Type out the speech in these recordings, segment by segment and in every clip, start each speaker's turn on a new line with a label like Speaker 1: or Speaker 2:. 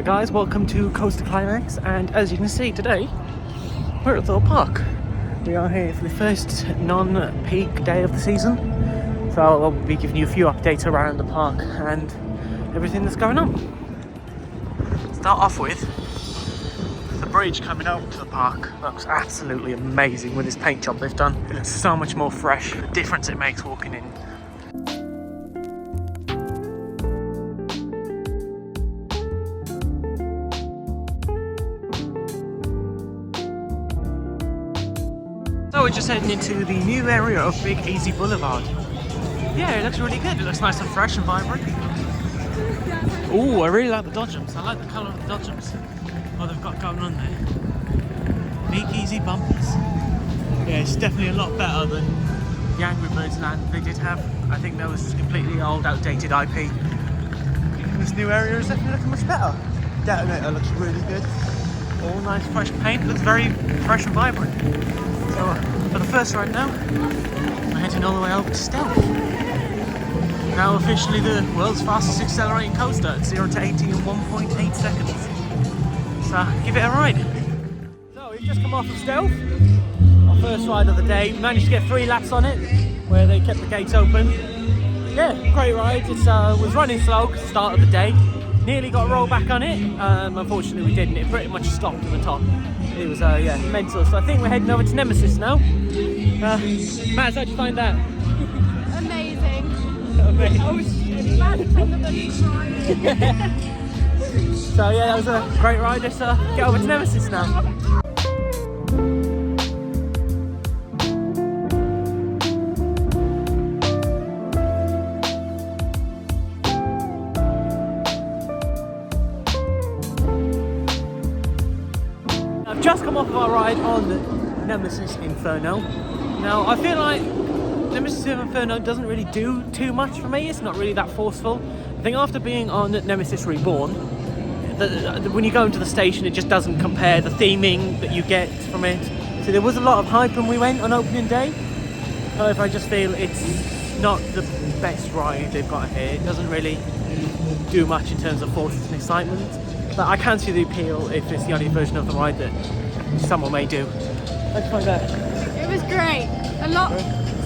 Speaker 1: Hello guys, welcome to Coaster Climax, and as you can see today we're at Thorpe Park. We are here for the first non-peak day of the season, so I'll be giving you a few updates around the park and everything that's going on. Start off with the bridge coming over to the park. Looks absolutely amazing with this paint job they've done. It looks so much more fresh, the difference it makes walking in. So we're just heading into the new area of Big Easy Boulevard. Yeah, it looks really good. It looks nice and fresh and vibrant. Oh, I really like the dodgems. I like the colour of the dodgems. What they've got going on there. Big Easy bumpers. Yeah, it's definitely a lot better than the Angry Birds land they did have. I think that was completely old, outdated IP. This new area is definitely looking much better. Detonator looks really good. All nice fresh paint. Looks very fresh and vibrant. So for the first ride now, we're heading all the way over to Stealth. Now officially the world's fastest accelerating coaster at 0 to 80 in 1.8 seconds. So give it a ride. So we've just come off of Stealth, our first ride of the day. We managed to get 3 laps on it, where they kept the gates open. Yeah, great ride. It was running slow because the start of the day. Nearly got a roll back on it. Unfortunately we didn't. It pretty much stopped at the top. It was yeah, mental. So I think we're heading over to Nemesis now. Matt, how'd you find that?
Speaker 2: Amazing.
Speaker 1: Amazing.
Speaker 2: I was mad from the
Speaker 1: So yeah, that was a great ride. Let's get over to Nemesis now. I've just come off of our ride on Nemesis Inferno. Now I feel like Nemesis Inferno doesn't really do too much for me. It's not really that forceful. I think after being on Nemesis Reborn, when you go into the station, it just doesn't compare the theming that you get from it. So there was a lot of hype when we went on opening day. However, I just feel it's not the best ride they've got here. It doesn't really do much in terms of force and excitement. But I can see the appeal if it's the only version of the ride that someone may do. How'd you find that?
Speaker 2: It was great. A lot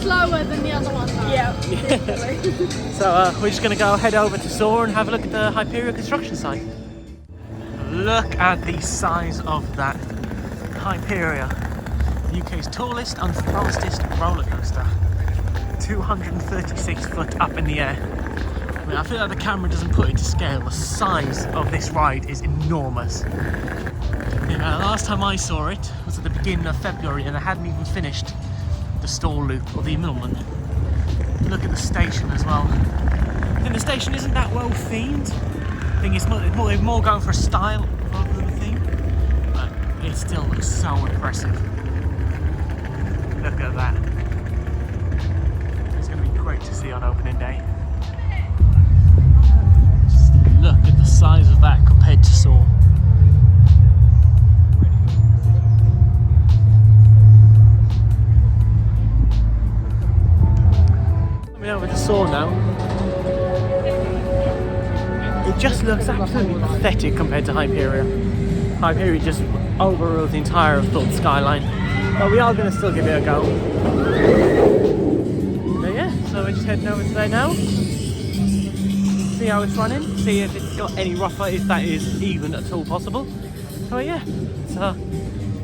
Speaker 2: slower than the other one. Yeah.
Speaker 1: So we're just going to go head over to Soar and have a look at the Hyperia construction site. Look at the size of that Hyperia. The UK's tallest and fastest roller coaster. 236 foot up in the air. I mean, I feel like the camera doesn't put it to scale. The size of this ride is enormous. You know, last time I saw it was at the beginning of February and I hadn't even finished the stall loop or the annulment. Look at the station as well. I think the station isn't that well themed. I think it's more going for a style rather than a theme. But it still looks so impressive. Look at that. It's going to be great to see on opening day. Look at the size of that compared to Soar. Coming over to Soar now. It just looks absolutely pathetic compared to Hyperia. Hyperia just overrules the entire Thorpe skyline. But we are going to still give it a go. But yeah, so we're just heading over to there now. See how it's running, see if it's got any rougher, if that is even at all possible. So yeah, so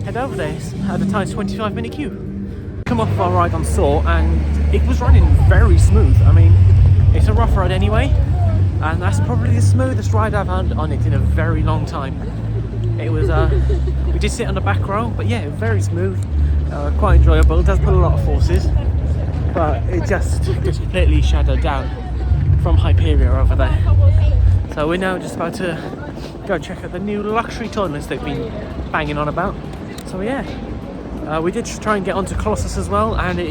Speaker 1: head over there. It's advertised 25-minute queue. Come off of our ride on Soar and it was running very smooth. I mean, it's a rough ride anyway, and that's probably the smoothest ride I've had on it in a very long time. It was, we did sit on the back row, but yeah, very smooth, quite enjoyable. It does put a lot of forces, but it just gets completely shadowed down from Hyperia over there. So we're now just about to go check out the new luxury toilets they've been banging on about. So yeah, we did try and get onto Colossus as well, and it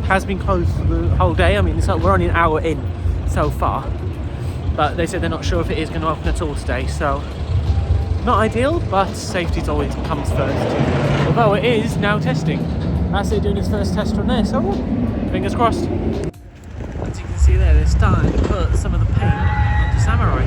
Speaker 1: has been closed for the whole day. I mean, we're only an hour in so far, but they said they're not sure if it is going to open at all today. So not ideal, but safety always comes first. Although it is now testing. As they're doing its first test run there, so fingers crossed. As you can see there, they're starting to put some of the paint onto Samurai.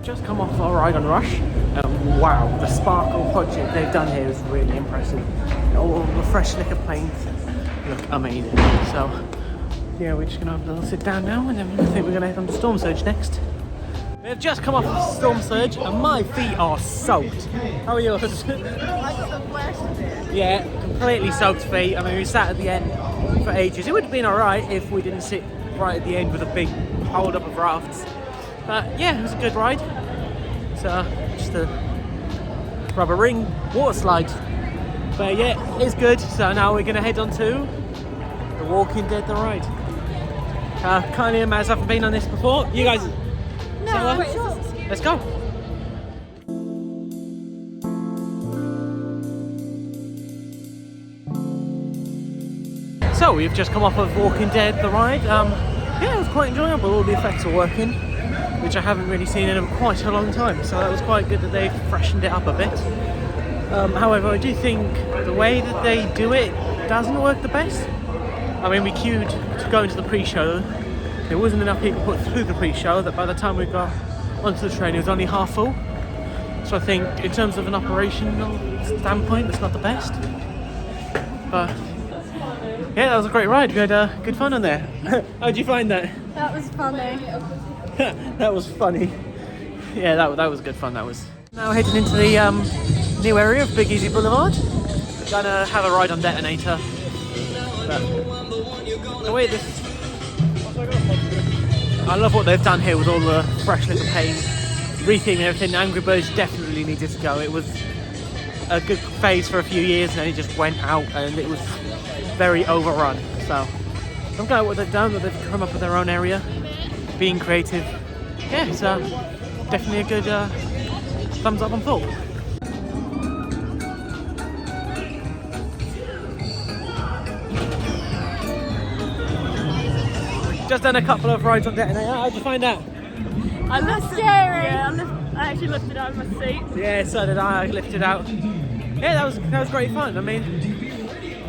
Speaker 1: just come off our ride on Rush. Wow, the sparkle project they've done here is really impressive. All the fresh liquor paints look amazing. So yeah, we're just gonna have a little sit down now, and then I think we're gonna head on to Storm Surge next. We've just come off the Storm Surge and my feet are soaked. How are yours?
Speaker 2: I got the worst of it.
Speaker 1: Yeah, completely soaked feet. I mean, we sat at the end for ages. It would have been alright if we didn't sit right at the end with a big hold up of rafts. But yeah, it was a good ride. It's just a rubber ring water slide. But yeah, it's good. So now we're gonna head on to the Walking Dead, the ride. Kylie and Maz haven't been on this before. You guys?
Speaker 2: No,
Speaker 1: Let's go. So we've just come off of Walking Dead, the ride. Yeah, it was quite enjoyable. All the effects are working, which I haven't really seen in quite a long time. So that was quite good that they freshened it up a bit. However, I do think the way that they do it doesn't work the best. I mean, we queued to go into the pre-show. There wasn't enough people put through the pre-show that by the time we got onto the train it was only half full. So I think in terms of an operational standpoint it's not the best. But yeah, that was a great ride. We had good fun on there. How did you find that?
Speaker 2: That was funny.
Speaker 1: That was funny. Yeah, that was good fun. That was. Now heading into the new area of Big Easy Boulevard. Gonna have a ride on Detonator. But the way this, I love what they've done here with all the fresh little paint, retheming everything. Angry Birds definitely needed to go. It was a good phase for a few years and then it just went out and it was very overrun. So I'm glad what they've done, that they've come up with their own area, being creative. Yeah, it's definitely a good thumbs up on Thorpe. Just done a couple of rides on Detonator. How'd you find that?
Speaker 2: I looked scary. Yeah, I actually lifted out of my seat.
Speaker 1: Yeah, so did I. I lifted out. Yeah, that was great fun. I mean,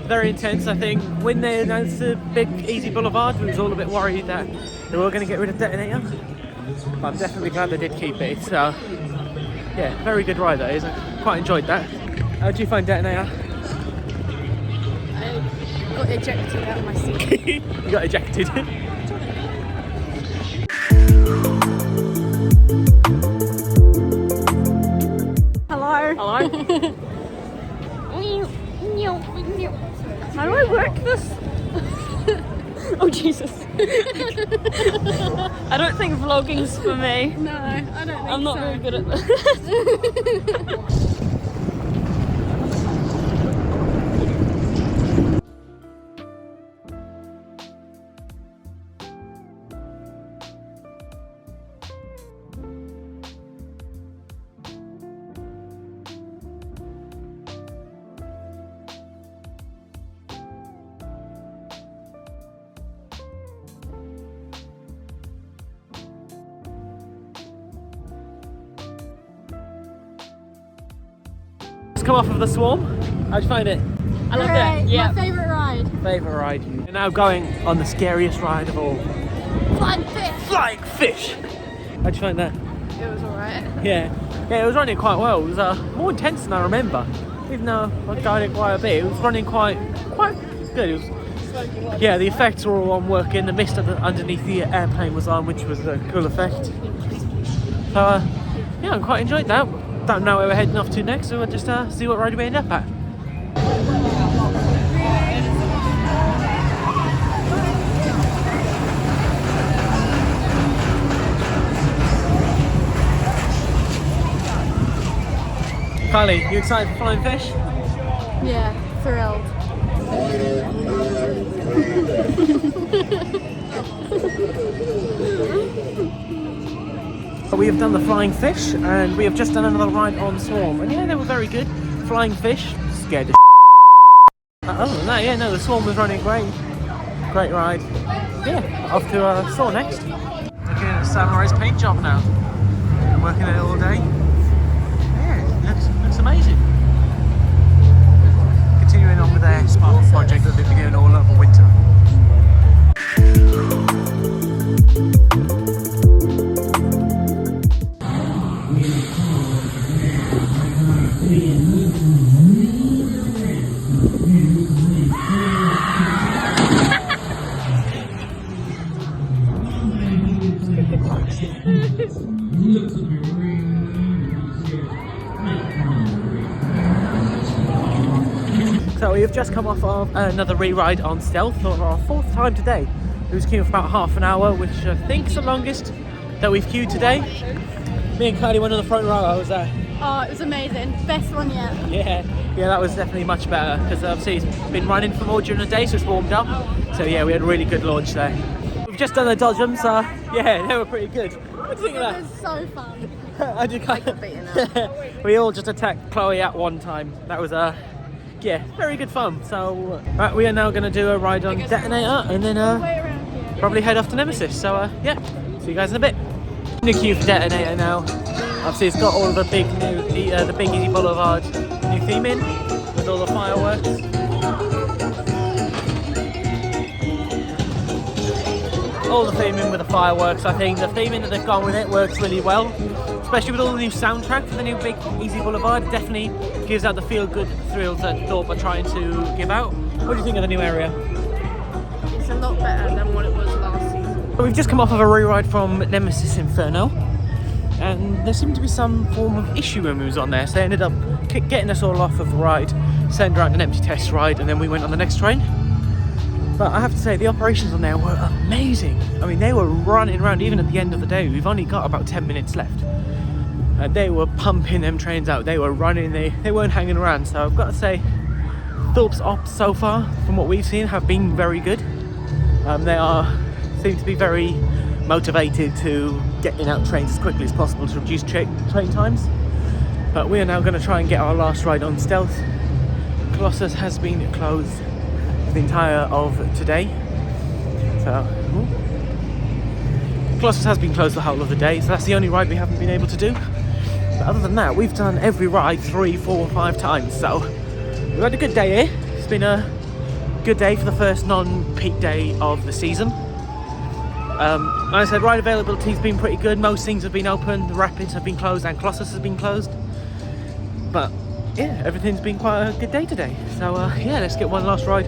Speaker 1: very intense. I think when they announced the Big Easy Boulevard, we was all a bit worried that they were going to get rid of Detonator. But I'm definitely glad they did keep it. So yeah, very good ride that is. I quite enjoyed that. How did you find Detonator?
Speaker 2: I got ejected out of my seat.
Speaker 1: You got ejected.
Speaker 2: Hello.
Speaker 1: Hello.
Speaker 2: How do I work this? Oh Jesus. I don't think vlogging's for me. No, I don't think
Speaker 3: I'm not
Speaker 2: so.
Speaker 3: very good at this.
Speaker 1: Come off of the Swarm. How'd you find it?
Speaker 3: I loved
Speaker 2: Great.
Speaker 3: it. Yeah.
Speaker 2: My favourite ride.
Speaker 1: Favourite ride. We're now going on the scariest ride of all.
Speaker 2: Flying fish.
Speaker 1: Flying fish! How'd you find that?
Speaker 2: It was alright.
Speaker 1: Yeah, it was running quite well. It was more intense than I remember. Even though I guided quite a bit, it was running quite good. It was, yeah, the effects were all on working. The mist underneath the airplane was on, which was a cool effect. So yeah, I quite enjoyed that. Don't know where we're heading off to next, so we'll just see what ride we end up at. Kylie, you excited for flying fish?
Speaker 2: Yeah, thrilled.
Speaker 1: We have done the flying fish, and we have just done another ride on Swarm, and yeah, they were very good. Flying fish, scared the other than that, yeah, no, the Swarm was running great. Great ride. Yeah, off to Soar next. Looking at Samurai's paint job now. Been working it all day. Yeah, looks amazing. Continuing on with their Spark project that they've been doing all over winter. So we've just come off of another re-ride on Stealth for our 4th time today. It was queuing for about half an hour, which I think is the longest that we've queued today. Me and Kylie went on the front row. I was there.
Speaker 2: Oh, it was amazing. Best one yet.
Speaker 1: Yeah, that was definitely much better because obviously it's been running for more during the day, so it's warmed up. So yeah, we had a really good launch there. We've just done the dodgems, so yeah, they were pretty good. What do you think of that?
Speaker 2: It was so fun.
Speaker 1: I just kind of, we all just attacked Chloe at one time. That was yeah, very good fun. So right, we are now going to do a ride on Detonator and then probably head off to Nemesis. So yeah, see you guys in a bit. In the queue for Detonator now. Obviously, it's got all the big new, the Big Easy Boulevard new theme in with all the fireworks. All the theming with the fireworks. I think the theming that they've gone with it works really well, especially with all the new soundtrack for the new Big Easy Boulevard. It definitely gives out the feel-good thrills that Thorpe are trying to give out. What do you think of the new area?
Speaker 3: It's a lot better than what it was last season.
Speaker 1: We've just come off of a re-ride from Nemesis Inferno, and there seemed to be some form of issue when we was on there, so they ended up getting us all off of the ride, sent around an empty test ride, and then we went on the next train. But I have to say, the operations on there were amazing. I mean, they were running around even at the end of the day. We've only got about 10 minutes left. And they were pumping them trains out. They were running, they weren't hanging around. So I've got to say, Thorpe's ops so far, from what we've seen, have been very good. They seem to be very motivated to getting out trains as quickly as possible to reduce train times. But we are now going to try and get our last ride on Stealth. Colossus has been closed the entire of today. So Colossus has been closed the whole of the day, so that's the only ride we haven't been able to do. But other than that, we've done every ride 3, 4, 5 times, so we've had a good day here. It's been a good day for the first non-peak day of the season. Like I said, ride availability's been pretty good. Most things have been open. The Rapids have been closed and Colossus has been closed. But yeah, everything's been quite a good day today. So yeah, let's get one last ride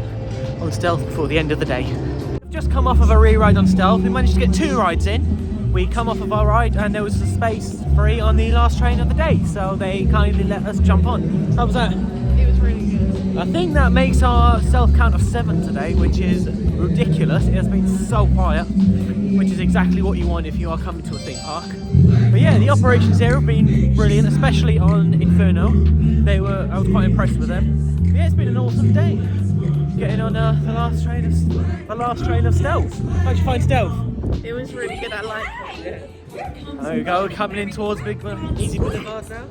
Speaker 1: on Stealth before the end of the day. We've just come off of a re-ride on Stealth. We managed to get 2 rides in. We come off of our ride and there was a space free on the last train of the day, so they kindly let us jump on. How was that?
Speaker 3: It was really good.
Speaker 1: I think that makes our Stealth count of 7 today, which is ridiculous. It has been so quiet, which is exactly what you want if you are coming to a theme park. But yeah, the operations here have been brilliant, especially on Inferno. I was quite impressed with them. But yeah, it's been an awesome day. Getting on the last train of Stealth. How'd you find Stealth?
Speaker 3: It was really good. I liked it.
Speaker 1: Yeah. There we go, coming in towards Big Easy Boulevard now.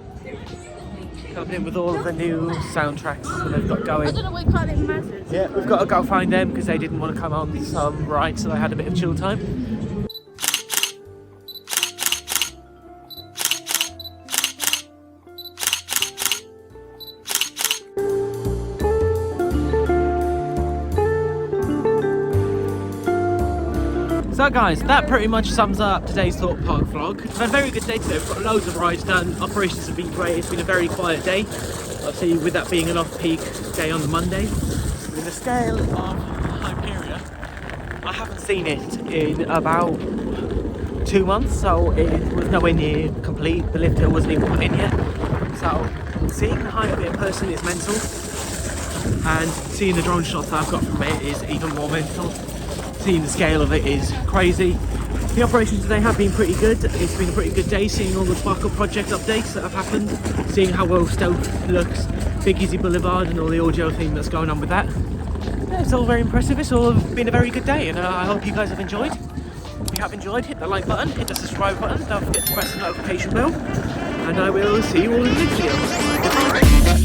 Speaker 1: Coming in with all of the new soundtracks that they've got going.
Speaker 3: I don't know what kind of matters.
Speaker 1: Yeah, we've got to go find them because they didn't want to come on some ride, so they had a bit of chill time. So guys, that pretty much sums up today's Thorpe Park vlog. It's been a very good day today. We've got loads of rides done. Operations have been great. It's been a very quiet day. Obviously, with that being an off-peak day on the Monday. With the scale of Hyperia, I haven't seen it in about 2 months, so it was nowhere near complete. The lift hill wasn't even put in yet. So seeing the height of it personally is mental. And seeing the drone shots I've got from it is even more mental. Seeing the scale of it is crazy. The operations today have been pretty good. It's been a pretty good day seeing all the Sparkle project updates that have happened, seeing how well Stealth looks, Big Easy Boulevard and all the audio theme that's going on with that. Yeah, it's all very impressive. It's all been a very good day, and I hope you guys have enjoyed. If you have enjoyed, hit the like button, hit the subscribe button, don't forget to press the notification bell, and I will see you all in the next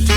Speaker 1: video.